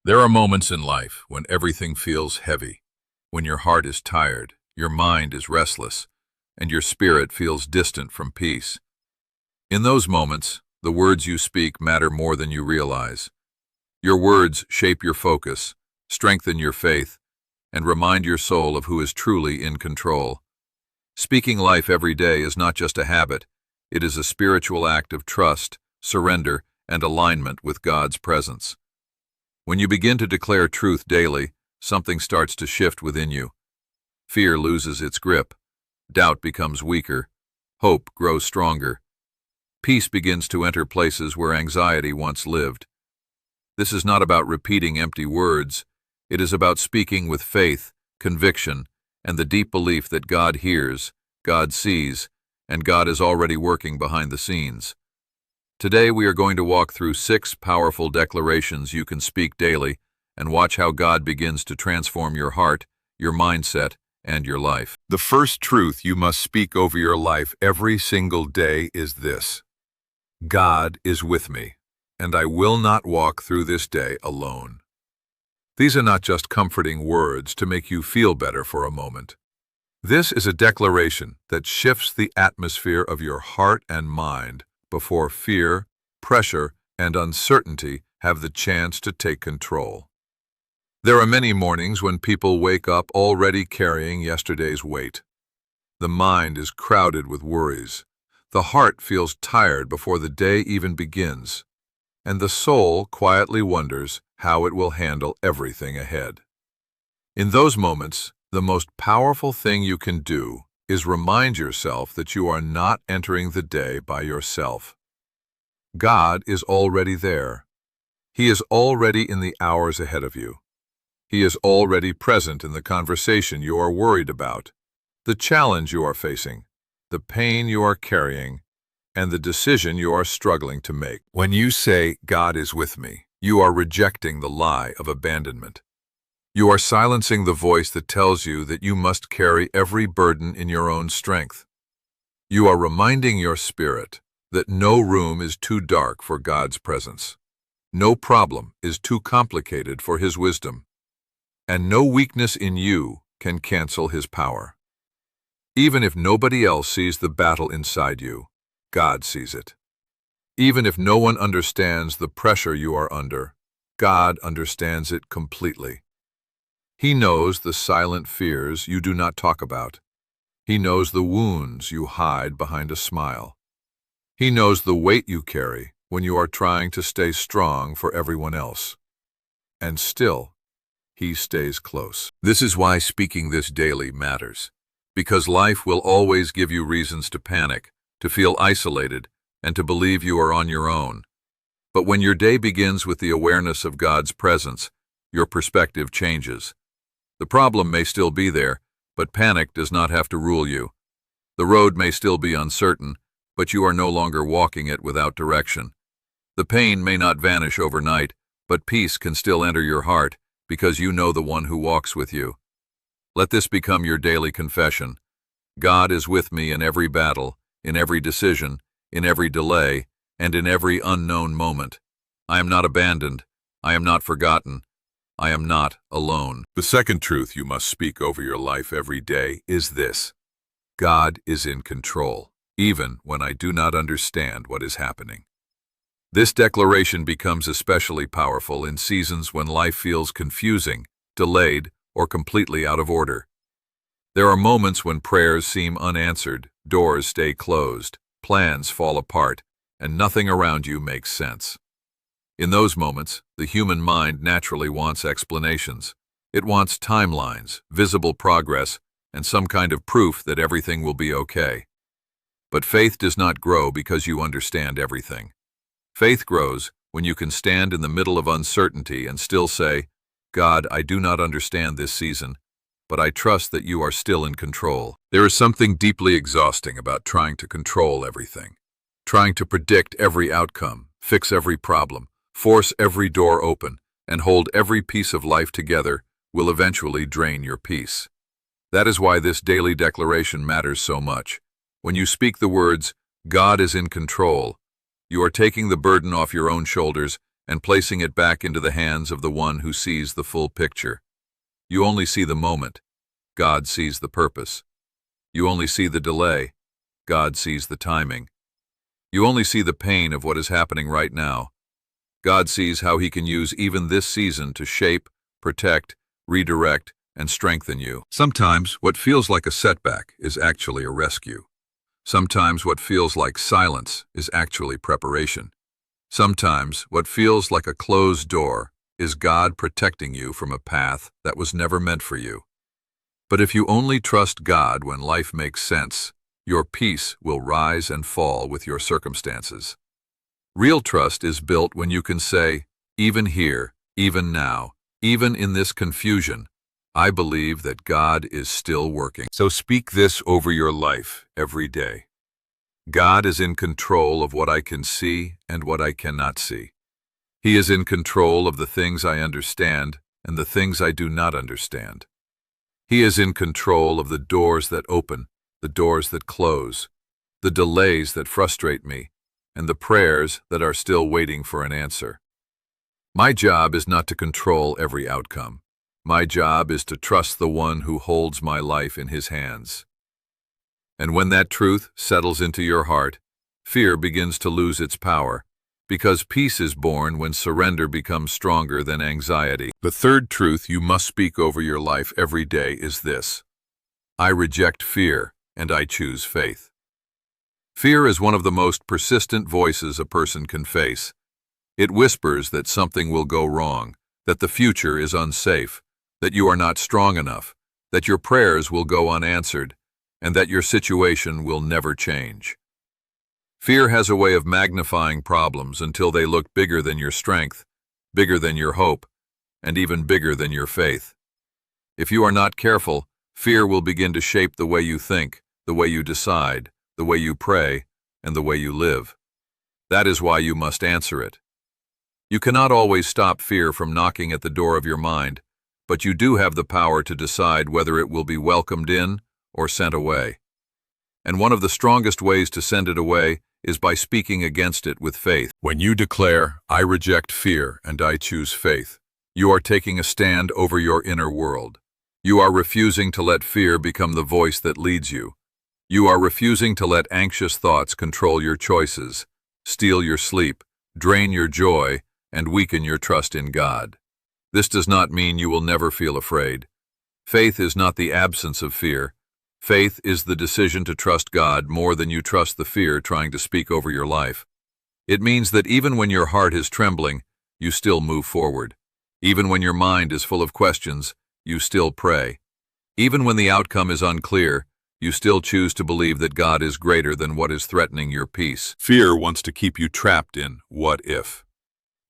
There are moments in life when everything feels heavy, when your heart is tired, your mind is restless, and your spirit feels distant from peace. In those moments, the words you speak matter more than you realize. Your words shape your focus, strengthen your faith, and remind your soul of who is truly in control. Speaking life every day is not just a habit, it is a spiritual act of trust, surrender, and alignment with God's presence. When you begin to declare truth daily, something starts to shift within you. Fear loses its grip, doubt becomes weaker, hope grows stronger. Peace begins to enter places where anxiety once lived. This is not about repeating empty words, it is about speaking with faith, conviction, and the deep belief that God hears, God sees, and God is already working behind the scenes. Today we are going to walk through 6 powerful declarations you can speak daily and watch how God begins to transform your heart, your mindset, and your life. The first truth you must speak over your life every single day is this: God is with me, and I will not walk through this day alone. These are not just comforting words to make you feel better for a moment. This is a declaration that shifts the atmosphere of your heart and mind before fear, pressure, and uncertainty have the chance to take control. There are many mornings when people wake up already carrying yesterday's weight. The mind is crowded with worries. The heart feels tired before the day even begins, and the soul quietly wonders how it will handle everything ahead. In those moments, the most powerful thing you can do is remind yourself that you are not entering the day by yourself. God is already there. He is already in the hours ahead of you. He is already present in the conversation you are worried about, the challenge you are facing, the pain you are carrying, and the decision you are struggling to make. When you say, God is with me, you are rejecting the lie of abandonment. You are silencing the voice that tells you that you must carry every burden in your own strength. You are reminding your spirit that no room is too dark for God's presence. No problem is too complicated for His wisdom. And no weakness in you can cancel His power. Even if nobody else sees the battle inside you, God sees it. Even if no one understands the pressure you are under, God understands it completely. He knows the silent fears you do not talk about. He knows the wounds you hide behind a smile. He knows the weight you carry when you are trying to stay strong for everyone else. And still, He stays close. This is why speaking this daily matters. Because life will always give you reasons to panic, to feel isolated, and to believe you are on your own. But when your day begins with the awareness of God's presence, your perspective changes. The problem may still be there, but panic does not have to rule you. The road may still be uncertain, but you are no longer walking it without direction. The pain may not vanish overnight, but peace can still enter your heart because you know the one who walks with you. Let this become your daily confession. God is with me in every battle, in every decision, in every delay, and in every unknown moment. I am not abandoned. I am not forgotten. I am not alone. The second truth you must speak over your life every day is this: God is in control, even when I do not understand what is happening. This declaration becomes especially powerful in seasons when life feels confusing, delayed, or completely out of order. There are moments when prayers seem unanswered, doors stay closed, plans fall apart, and nothing around you makes sense. In those moments, the human mind naturally wants explanations. It wants timelines, visible progress, and some kind of proof that everything will be okay. But faith does not grow because you understand everything. Faith grows when you can stand in the middle of uncertainty and still say, God, I do not understand this season, but I trust that you are still in control. There is something deeply exhausting about trying to control everything, trying to predict every outcome, fix every problem, force every door open, and hold every piece of life together will eventually drain your peace. That is why this daily declaration matters so much. When you speak the words, God is in control, you are taking the burden off your own shoulders and placing it back into the hands of the one who sees the full picture. You only see the moment. God sees the purpose. You only see the delay. God sees the timing. You only see the pain of what is happening right now. God sees how He can use even this season to shape, protect, redirect, and strengthen you. Sometimes what feels like a setback is actually a rescue. Sometimes what feels like silence is actually preparation. Sometimes what feels like a closed door is God protecting you from a path that was never meant for you. But if you only trust God when life makes sense, your peace will rise and fall with your circumstances. Real trust is built when you can say, even here, even now, even in this confusion, I believe that God is still working. So speak this over your life every day. God is in control of what I can see and what I cannot see. He is in control of the things I understand and the things I do not understand. He is in control of the doors that open, the doors that close, the delays that frustrate me, and the prayers that are still waiting for an answer. My job is not to control every outcome. My job is to trust the one who holds my life in His hands. And when that truth settles into your heart, fear begins to lose its power, because peace is born when surrender becomes stronger than anxiety. The third truth you must speak over your life every day is this: I reject fear, and I choose faith. Fear is one of the most persistent voices a person can face. It whispers that something will go wrong, that the future is unsafe, that you are not strong enough, that your prayers will go unanswered, and that your situation will never change. Fear has a way of magnifying problems until they look bigger than your strength, bigger than your hope, and even bigger than your faith. If you are not careful, fear will begin to shape the way you think, the way you decide, the way you pray, and the way you live. That is why you must answer it. You cannot always stop fear from knocking at the door of your mind, but you do have the power to decide whether it will be welcomed in or sent away. And one of the strongest ways to send it away is by speaking against it with faith. When you declare, I reject fear and I choose faith, you are taking a stand over your inner world. You are refusing to let fear become the voice that leads you. You are refusing to let anxious thoughts control your choices, steal your sleep, drain your joy, and weaken your trust in God. This does not mean you will never feel afraid. Faith is not the absence of fear. Faith is the decision to trust God more than you trust the fear trying to speak over your life. It means that even when your heart is trembling, you still move forward. Even when your mind is full of questions, you still pray. Even when the outcome is unclear, you still choose to believe that God is greater than what is threatening your peace. Fear wants to keep you trapped in what if.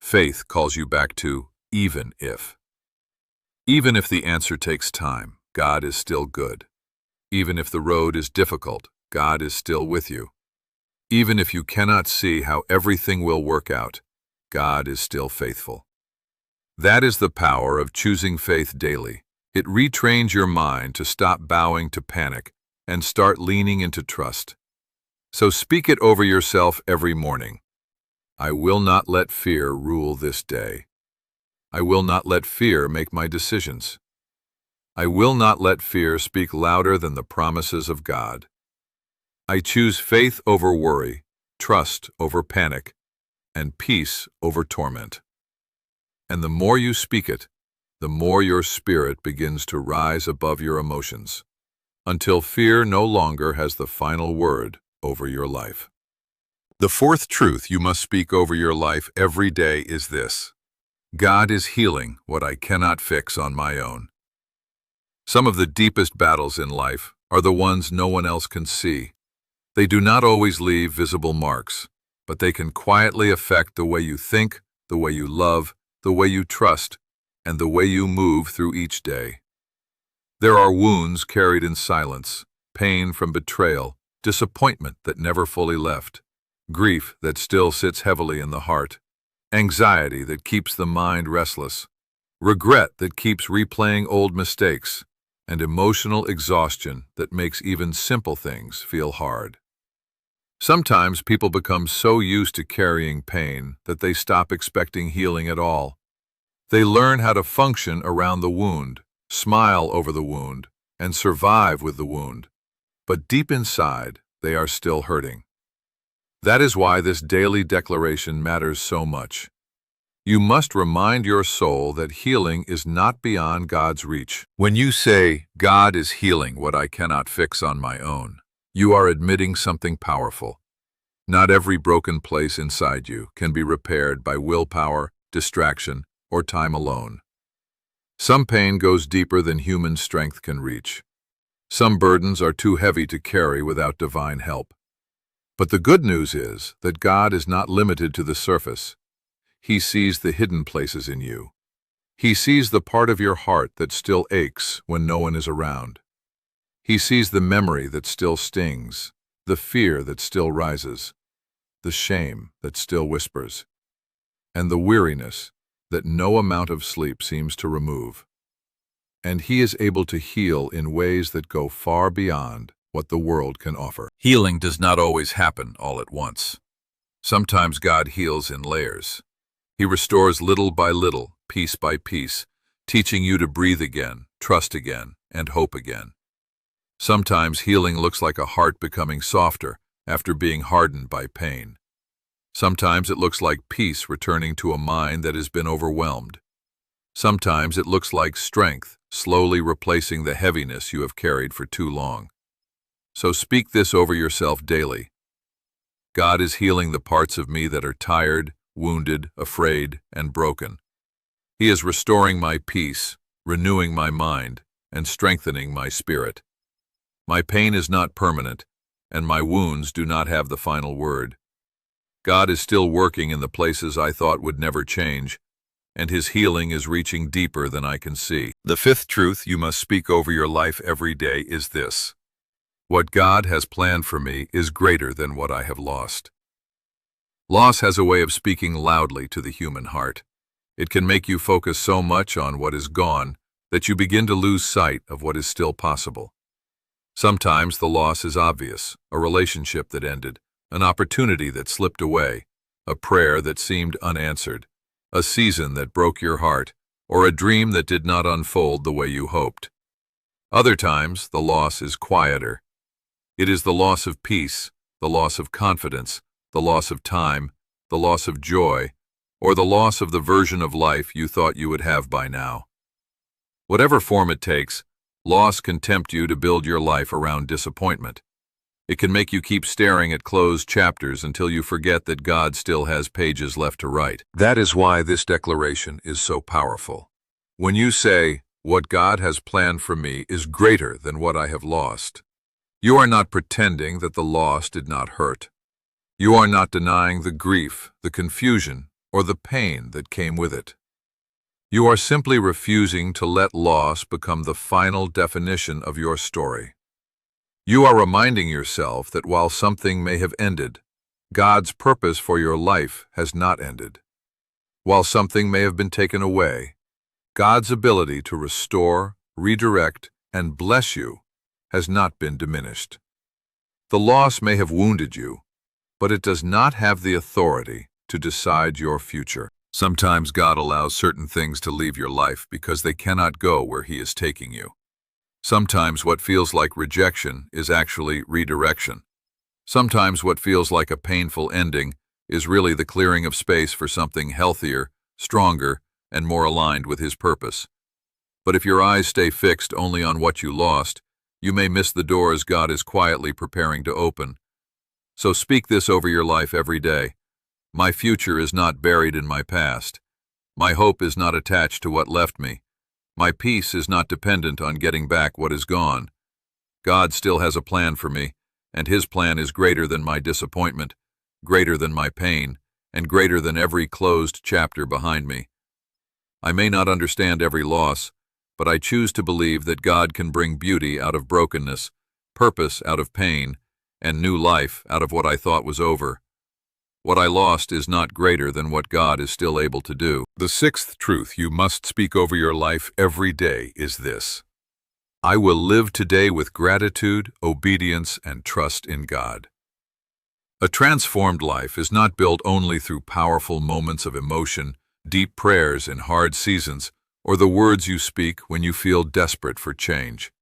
Faith calls you back to even if. Even if the answer takes time, God is still good. Even if the road is difficult, God is still with you. Even if you cannot see how everything will work out, God is still faithful. That is the power of choosing faith daily. It retrains your mind to stop bowing to panic and start leaning into trust. So speak it over yourself every morning. I will not let fear rule this day. I will not let fear make my decisions. I will not let fear speak louder than the promises of God. I choose faith over worry, trust over panic, and peace over torment. And the more you speak it, the more your spirit begins to rise above your emotions, until fear no longer has the final word over your life. The fourth truth you must speak over your life every day is this: God is healing what I cannot fix on my own. Some of the deepest battles in life are the ones no one else can see. They do not always leave visible marks, but they can quietly affect the way you think, the way you love, the way you trust, and the way you move through each day. There are wounds carried in silence, pain from betrayal, disappointment that never fully left, grief that still sits heavily in the heart, anxiety that keeps the mind restless, regret that keeps replaying old mistakes, and emotional exhaustion that makes even simple things feel hard. Sometimes people become so used to carrying pain that they stop expecting healing at all. They learn how to function around the wound, smile over the wound, and survive with the wound. But deep inside, they are still hurting. That is why this daily declaration matters so much. You must remind your soul that healing is not beyond God's reach. When you say, "God is healing what I cannot fix on my own," you are admitting something powerful. Not every broken place inside you can be repaired by willpower, distraction, or time alone. Some pain goes deeper than human strength can reach. Some burdens are too heavy to carry without divine help. But the good news is that God is not limited to the surface. He sees the hidden places in you. He sees the part of your heart that still aches when no one is around. He sees the memory that still stings, the fear that still rises, the shame that still whispers, and the weariness that no amount of sleep seems to remove. And He is able to heal in ways that go far beyond what the world can offer. Healing does not always happen all at once. Sometimes God heals in layers. He restores little by little, piece by piece, teaching you to breathe again, trust again, and hope again. Sometimes healing looks like a heart becoming softer after being hardened by pain. Sometimes it looks like peace returning to a mind that has been overwhelmed. Sometimes it looks like strength slowly replacing the heaviness you have carried for too long. So speak this over yourself daily. God is healing the parts of me that are tired, wounded, afraid, and broken. He is restoring my peace, renewing my mind, and strengthening my spirit. My pain is not permanent, and my wounds do not have the final word. God is still working in the places I thought would never change, and His healing is reaching deeper than I can see. The fifth truth you must speak over your life every day is this: what God has planned for me is greater than what I have lost. Loss has a way of speaking loudly to the human heart. It can make you focus so much on what is gone that you begin to lose sight of what is still possible. Sometimes the loss is obvious: a relationship that ended, an opportunity that slipped away, a prayer that seemed unanswered, a season that broke your heart, or a dream that did not unfold the way you hoped. Other times, the loss is quieter. It is the loss of peace, the loss of confidence, the loss of time, the loss of joy, or the loss of the version of life you thought you would have by now. Whatever form it takes, loss can tempt you to build your life around disappointment. It can make you keep staring at closed chapters until you forget that God still has pages left to write. That is why this declaration is so powerful. When you say, "What God has planned for me is greater than what I have lost," you are not pretending that the loss did not hurt. You are not denying the grief, the confusion, or the pain that came with it. You are simply refusing to let loss become the final definition of your story. You are reminding yourself that while something may have ended, God's purpose for your life has not ended. While something may have been taken away, God's ability to restore, redirect, and bless you has not been diminished. The loss may have wounded you, but it does not have the authority to decide your future. Sometimes God allows certain things to leave your life because they cannot go where He is taking you. Sometimes what feels like rejection is actually redirection. Sometimes what feels like a painful ending is really the clearing of space for something healthier, stronger, and more aligned with His purpose. But if your eyes stay fixed only on what you lost, you may miss the doors God is quietly preparing to open. So speak this over your life every day. My future is not buried in my past. My hope is not attached to what left me. My peace is not dependent on getting back what is gone. God still has a plan for me, and His plan is greater than my disappointment, greater than my pain, and greater than every closed chapter behind me. I may not understand every loss, but I choose to believe that God can bring beauty out of brokenness, purpose out of pain, and new life out of what I thought was over. What I lost is not greater than what God is still able to do. The sixth truth you must speak over your life every day is this: I will live today with gratitude, obedience, and trust in God. A transformed life is not built only through powerful moments of emotion, deep prayers in hard seasons, or the words you speak when you feel desperate for change.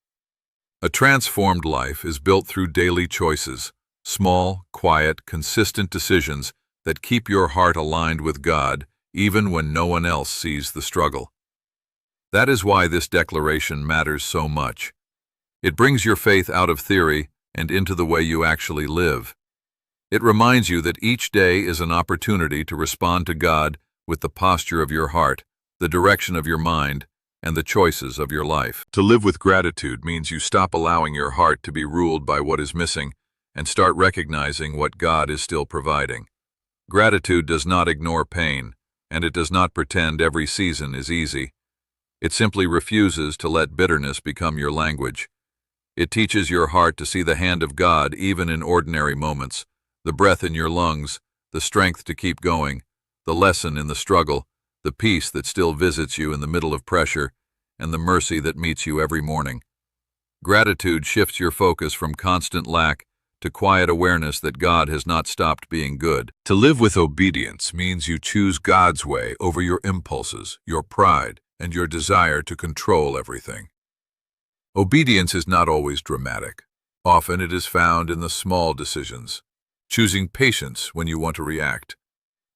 A transformed life is built through daily choices, small, quiet, consistent decisions that keep your heart aligned with God even when no one else sees the struggle. That is why this declaration matters so much. It brings your faith out of theory and into the way you actually live. It reminds you that each day is an opportunity to respond to God with the posture of your heart, the direction of your mind, and the choices of your life. To live with gratitude means you stop allowing your heart to be ruled by what is missing and start recognizing what God is still providing. Gratitude does not ignore pain, and it does not pretend every season is easy. It simply refuses to let bitterness become your language. It teaches your heart to see the hand of God even in ordinary moments, the breath in your lungs, the strength to keep going, the lesson in the struggle, the peace that still visits you in the middle of pressure, and the mercy that meets you every morning. Gratitude shifts your focus from constant lack to quiet awareness that God has not stopped being good. To live with obedience means you choose God's way over your impulses, your pride, and your desire to control everything. Obedience is not always dramatic. Often it is found in the small decisions. Choosing patience when you want to react.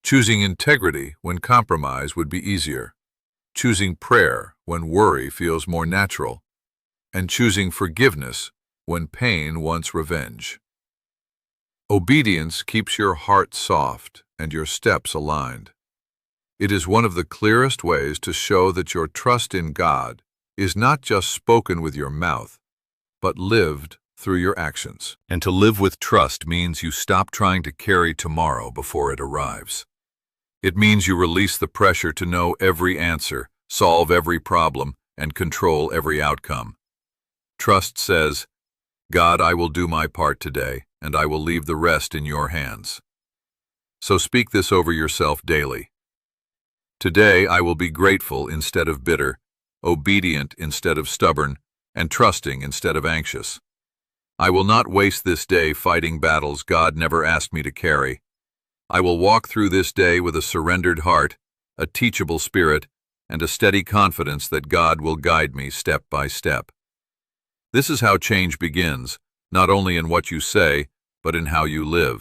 Choosing integrity when compromise would be easier. Choosing prayer when worry feels more natural. And choosing forgiveness when pain wants revenge. Obedience keeps your heart soft and your steps aligned. It is one of the clearest ways to show that your trust in God is not just spoken with your mouth, but lived through your actions. And to live with trust means you stop trying to carry tomorrow before it arrives. It means you release the pressure to know every answer, solve every problem, and control every outcome. Trust says, God, I will do my part today, and I will leave the rest in your hands. So speak this over yourself daily. Today I will be grateful instead of bitter, obedient instead of stubborn, and trusting instead of anxious. I will not waste this day fighting battles God never asked me to carry. I will walk through this day with a surrendered heart, a teachable spirit, and a steady confidence that God will guide me step by step. This is how change begins, not only in what you say, but in how you live.